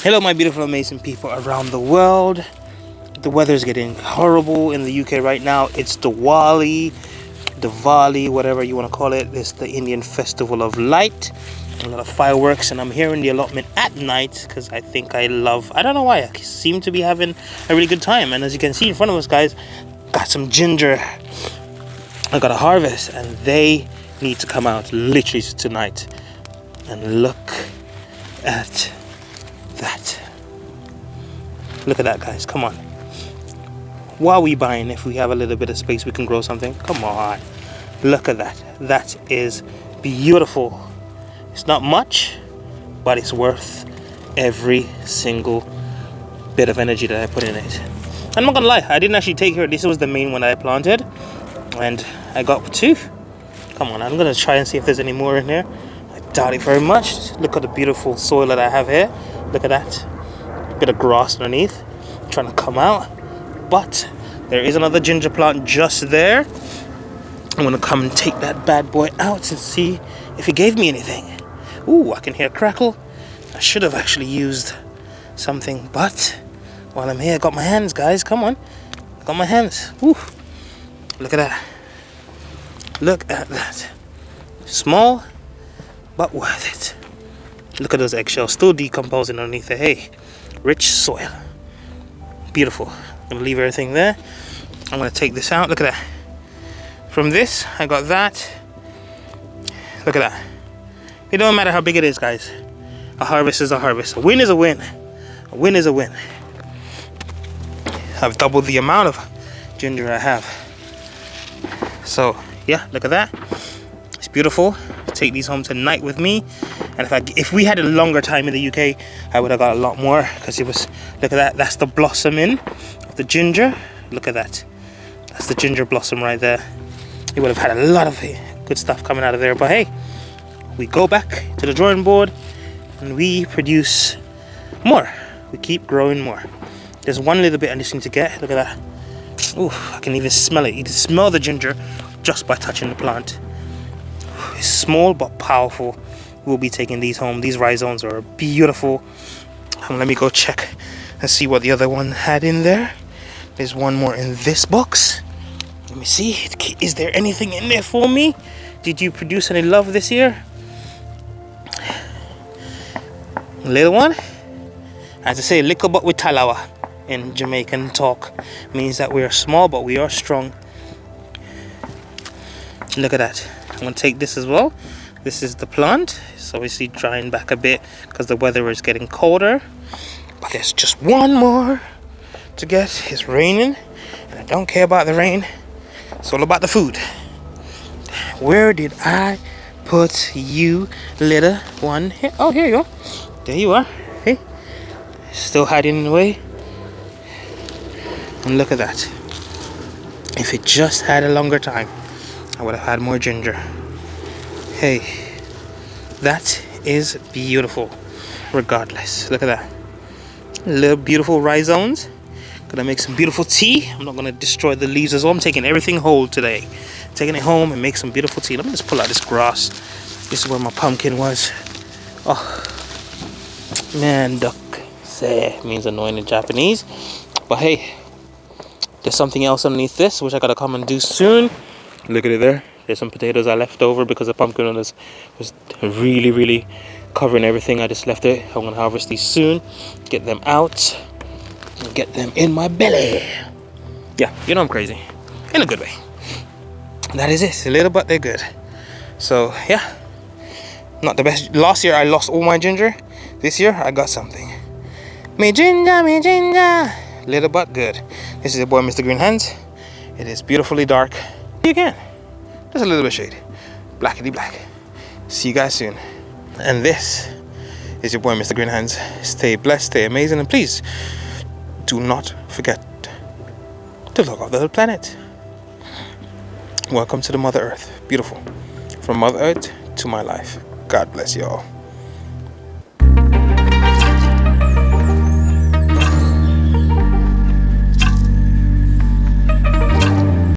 Hello my beautiful amazing people around the world. The weather's getting horrible in the UK right now. It's Diwali, whatever you want to call it. It's the Indian festival of light. A lot of fireworks, and I'm here in the allotment at night because I don't know why, I seem to be having a really good time. And as you can see in front of us, guys, got some ginger I got to harvest, and they need to come out literally tonight. And look at that. Look at that, guys. Come on. What are we buying? If we have a little bit of space, we can grow something. Come on. Look at that. That is beautiful. It's not much, but it's worth every single bit of energy that I put in it. I'm not gonna lie, I didn't actually take her. This was the main one that I planted, and I got two. Come on, I'm gonna try and see if there's any more in here. I doubt it very much. Look at the beautiful soil that I have here. Look at that. Bit of grass underneath, trying to come out. But there is another ginger plant just there. I'm gonna come and take that bad boy out and see if it gave me anything. Ooh, I can hear a crackle. I should have actually used something, but while I'm here, I got my hands, guys. Come on, I got my hands. Ooh, look at that. Look at that. Small, but worth it. Look at those eggshells, still decomposing underneath the hay. Rich soil. Beautiful. I'm gonna leave everything there. I'm gonna take this out. Look at that. From this, I got that. Look at that. It don't matter how big it is, guys. A harvest is a harvest. A win is a win. A win is a win. I've doubled the amount of ginger I have. So yeah, look at that. It's beautiful. Take these home tonight with me. And if we had a longer time in the UK, I would have got a lot more, because it was, look at that. That's the blossoming of the ginger. Look at that. That's the ginger blossom right there. You would have had a lot of good stuff coming out of there. But hey, we go back to the drawing board and we produce more. We keep growing more. There's one little bit I just need to get. Look at that. Ooh, I can even smell it. You can smell the ginger just by touching the plant. It's small but powerful. We'll be taking these home. These rhizomes are beautiful. Let me go check and see what the other one had in there. There's one more in this box. Let me see. Is there anything in there for me? Did you produce any love this year? Little one. As I say, little but with talawa in Jamaican talk means that we are small but we are strong. Look at that. I'm gonna take this as well. This is the plant. It's obviously drying back a bit because the weather is getting colder. But there's just one more to get. It's raining, and I don't care about the rain. It's all about the food. Where did I put you, little one? Here. Oh, here you are. There you are. Hey, still hiding in the way. And look at that. If it just had a longer time, I would have had more ginger. Hey, that is beautiful. Regardless, look at that. Little beautiful rhizomes. Gonna make some beautiful tea. I'm not gonna destroy the leaves as well. I'm taking everything whole today. Taking it home and make some beautiful tea. Let me just pull out this grass. This is where my pumpkin was. Oh, man, duck say means annoying in Japanese. But hey, there's something else underneath this, which I gotta come and do soon. Look at it there. There's some potatoes I left over because the pumpkin was really covering everything. I just left it. I'm gonna harvest these soon, get them out, and get them in my belly. Yeah, you know I'm crazy, in a good way. That is it. A little, but they're good. So yeah, not the best. Last year I lost all my ginger. This year I got something. Me ginger. Little but good. This is your boy Mr. Green Hands. It is beautifully dark. You can. Just a little bit shade. Blackety black. See you guys soon. And this is your boy Mr. Green Hands. Stay blessed, stay amazing, and please do not forget to love of the planet. Welcome to the Mother Earth. Beautiful. From Mother Earth to my life. God bless you all.